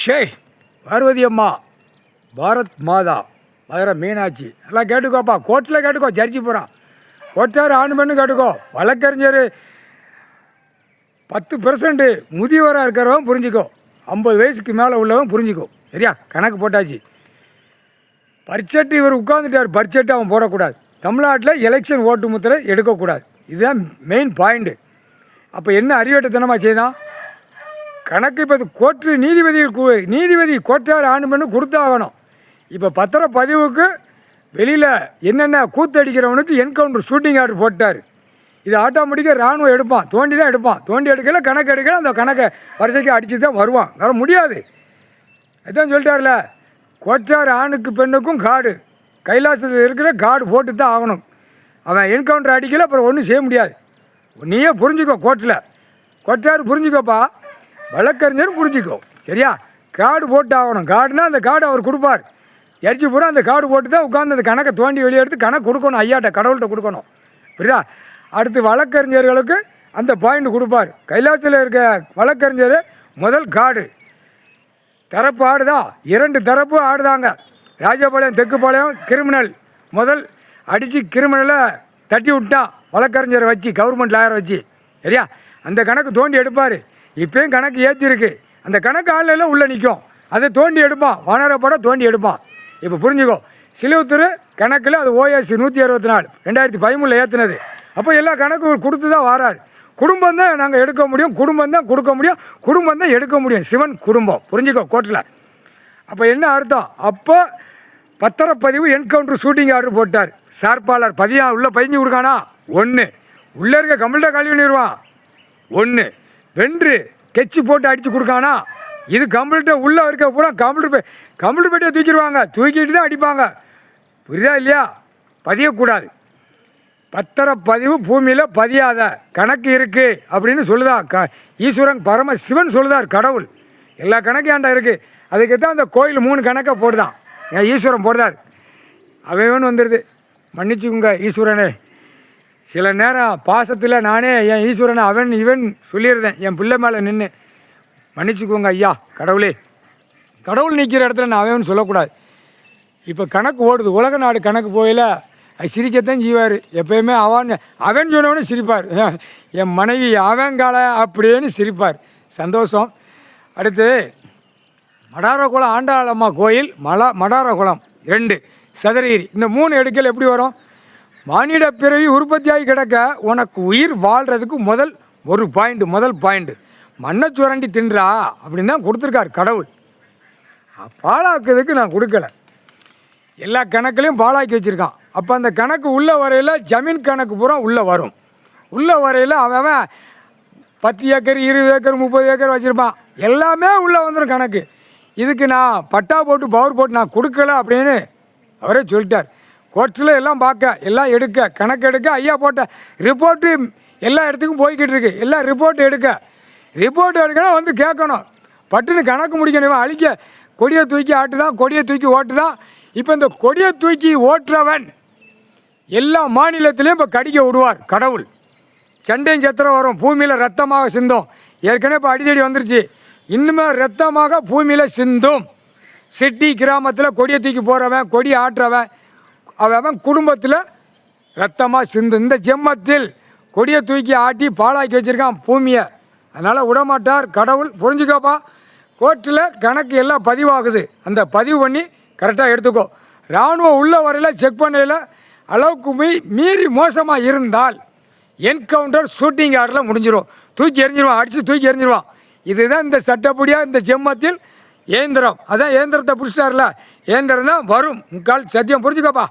ஷே பார்வதி அம்மா, பாரத் மாதா, மதுரை மீனாட்சி எல்லாம் கேட்டுக்கோப்பா. கோர்ட்டில் கேட்டுக்கோ, ஜட்ஜி போகிறான். கோர்ட்டார் ஆண் பெண்ணு கேட்டுக்கோ. வழக்கறிஞர் 10% முதியவராக இருக்கிறவன் புரிஞ்சிக்கோ, 50 வயசுக்கு மேலே உள்ளவன் புரிஞ்சிக்கோ. சரியா? கணக்கு போட்டாச்சு. பர்ச்செட்டு இவர் உட்காந்துட்டார். பர்ச்செட்டு அவன் போடக்கூடாது. தமிழ்நாட்டில் எலெக்ஷன் ஓட்டு முத்திரை எடுக்கக்கூடாது. இதுதான் மெயின் பாயிண்ட்டு. அப்போ என்ன அறிவேட்டத்தனமாக செய்தான் கணக்கு? இப்போ கோர்ட்டு நீதிபதி கோர்ட்டார் ஆண் பெண்ணு கொடுத்தாகணும். இப்போ பத்திரப்பதிவுக்கு வெளியில் என்னென்ன கூத்தடிக்கிறவனுக்கு என்கவுண்டர் ஷூட்டிங் ஆர்டர் போட்டார். இது ஆட்டோமேட்டிக்காக இராணுவம் எடுப்பான். தோண்டி தான் எடுப்பான். தோண்டி எடுக்கல, கணக்கு எடுக்கல, அந்த கணக்கை வரிசைக்கு அடித்து தான் வருவான். வர முடியாது. அதுதான் சொல்லிட்டார்ல, கோர்ட்டார் ஆணுக்கு பெண்ணுக்கும் கார்டு கைலாசத்தில் இருக்கிற கார்டு போட்டு தான் ஆகணும். அவன் என்கவுண்டர் அடிக்கல, அப்புறம் ஒன்றும் செய்ய முடியாது. நீயே புரிஞ்சுக்கோ. கோர்ட்டார் புரிஞ்சுக்கோப்பா, வழக்கறிஞரும் புரிஞ்சுக்கோ. சரியா? கார்டு போட்டு ஆகணும். கார்டுனா அந்த கார்டு அவர் கொடுப்பார். ஜட்ஜி பூரா அந்த கார்டு போட்டு தான் உட்காந்து அந்த கணக்கை தோண்டி வெளியே எடுத்து கணக்கு கொடுக்கணும். ஐயாட்ட, கடவுள்கிட்ட கொடுக்கணும். புரியுதா? அடுத்து வழக்கறிஞர்களுக்கு அந்த பாயிண்ட் கொடுப்பார். கைலாசத்தில் இருக்க வழக்கறிஞர் முதல் கார்டு தரப்பு ஆடுதா, 2 தரப்பு ஆடுதாங்க. ராஜபாளையம் தெக்குப்பாளையம் கிரிமினல் முதல் அடித்து கிரிமினலை தட்டி விட்டான் வழக்கறிஞரை வச்சு, கவர்மெண்ட் லாயரை வச்சு. சரியா? அந்த கணக்கு தோண்டி எடுப்பார். இப்போயும் கணக்கு ஏற்றிருக்கு. அந்த கணக்கு ஆளில் உள்ளே நிற்கும். அதை தோண்டி எடுப்பான். வானரப்பட தோண்டி எடுப்பான். இப்போ புரிஞ்சுக்கோ. சிலுவத்தூர் கணக்கில் அது OS 164 2013 ஏற்றினது. அப்போ எல்லா கணக்கும் கொடுத்து தான் வராரு. குடும்பம் தான் நாங்கள் எடுக்க முடியும், குடும்பம் தான் கொடுக்க முடியும், குடும்பம் தான் எடுக்க முடியும். சிவன் குடும்பம். புரிஞ்சுக்கோ கோர்ட்டில். அப்போ என்ன அர்த்தம்? அப்போ பத்திரப்பதிவு என்கவுண்டர் ஷூட்டிங் ஆர்டர் போட்டார். சார்பாளர் உள்ளே பதிஞ்சு கொடுக்கானா 1, உள்ளே இருக்க கம்ப்ளீட்டாக கல்வி பண்ணிடுவான் 1, வென்று கெச்சி போட்டு அடித்து கொடுக்கானா, இது கம்ப்ளீட்டாக உள்ளே இருக்க பூரா கம்ப்ளீட் பெட்டியை தூக்கிடுவாங்க. தூக்கிட்டு தான் அடிப்பாங்க. புரியுதா இல்லையா? பதியக்கூடாது. பத்திரப்பதிவு பூமியில் பதியாத கணக்கு இருக்குது அப்படின்னு சொல்லுதா ஈஸ்வரன் பரமசிவன் சொல்லுதார். கடவுள் எல்லா கணக்கும் ஏன்டா இருக்குது. அதுக்கு தான் அந்த கோயில் 3 கணக்கை போடுதான். என் ஈஸ்வரன் போடுதார். அவன் வந்துடுது. மன்னிச்சுக்குங்க ஈஸ்வரனே. சில நேரம் பாசத்தில் நானே என் ஈஸ்வரனை அவன் இவன் சொல்லிடுறேன் என் பிள்ளை மேலே நின்று. மன்னிச்சுக்கோங்க ஐயா. கடவுளே, கடவுள் நிற்கிற இடத்துல நான் அவன் சொல்லக்கூடாது. இப்போ கணக்கு ஓடுது. உலக நாடு கணக்கு போயில அது சிரிக்கத்தான் செய்வார். எப்போயுமே அவன் சொன்னவனே சிரிப்பார். என் மனைவி அவங்கால அப்படின்னு சிரிப்பார். சந்தோஷம். அடுத்து மடாரகுளம் ஆண்டாளம்மா கோயில், மடாரகுளம் 2 சதுரகிரி. இந்த 3 எடுக்கல் எப்படி வரும்? மானிட பிறவி உற்பத்தியாகி கிடக்க உனக்கு உயிர் வாழ்கிறதுக்கு முதல் பாயிண்ட் மண்ணை சுரண்டி தின்றா அப்படின்னு தான் கொடுத்துருக்கார் கடவுள். பாழாக்குறதுக்கு நான் கொடுக்கல. எல்லா கணக்குலையும் பாழாக்கி வச்சுருக்கான். அப்போ அந்த கணக்கு உள்ள வரையில் ஜமீன் கணக்கு பூரா உள்ளே வரும். உள்ள வரையில் அவன் 10 ஏக்கர் 20 ஏக்கர் 30 ஏக்கர் வச்சுருப்பான். எல்லாமே உள்ளே வந்துடும் கணக்கு. இதுக்கு நான் பட்டா போட்டு பவர் போட்டு நான் கொடுக்கல அப்படின்னு அவரே சொல்லிட்டார். கோர்ட்ஸில் எல்லாம் பார்க்க, எல்லாம் எடுக்க, கணக்கு எடுக்க, ஐயா போட்ட ரிப்போர்ட்டு எல்லா இடத்துக்கும் போய்கிட்டு இருக்கு. எல்லாம் ரிப்போர்ட் எடுக்கணும் வந்து கேட்கணும். பட்டுன்னு கணக்கு முடிக்கணும். அழிக்க கொடியை தூக்கி ஆட்டுதான், கொடியை தூக்கி ஓட்டுதான். இப்போ இந்த கொடியை தூக்கி ஓட்டுறவன் எல்லா மாநிலத்திலையும் இப்போ கடிக்க விடுவார் கடவுள். சண்டையும் சத்திரம் வரும். பூமியில் ரத்தமாக சிந்தும். ஏற்கனவே இப்போ அடிதடி வந்துருச்சு. இன்னுமே ரத்தமாக பூமியில் சிந்தும். சிட்டி கிராமத்தில் கொடியை தூக்கி போகிறவன், கொடி ஆட்டுறவன், அவன் குடும்பத்தில் ரத்தமாக சிந்தும். இந்த ஜென்மத்தில் கொடியை தூக்கி ஆட்டி பாழாக்கி வச்சுருக்கான் பூமியை. அதனால் விடமாட்டார் கடவுள். புரிஞ்சுக்கோப்பா. கோர்ட்டில் கணக்கு எல்லாம் பதிவாகுது. அந்த பதிவு பண்ணி கரெக்டாக எடுத்துக்கோ. இராணுவம் உள்ள வரையில் செக் பண்ணையில் அளவுக்கு மீறி மோசமாக இருந்தால் என்கவுண்டர் ஷூட்டிங் ஆர்டரில் முடிஞ்சிடும். தூக்கி எறிஞ்சிருவான். அடித்து தூக்கி எறிஞ்சிருவான். இதுதான் இந்த சட்டப்படியாக இந்த ஜென்மத்தில் ஏந்திரம். அதான் ஏந்திரத்தை பிடிச்சிட்டார்ல, ஏந்திரம் தான் வரும். முக்கால் சத்தியம். புரிஞ்சுக்கோப்பா.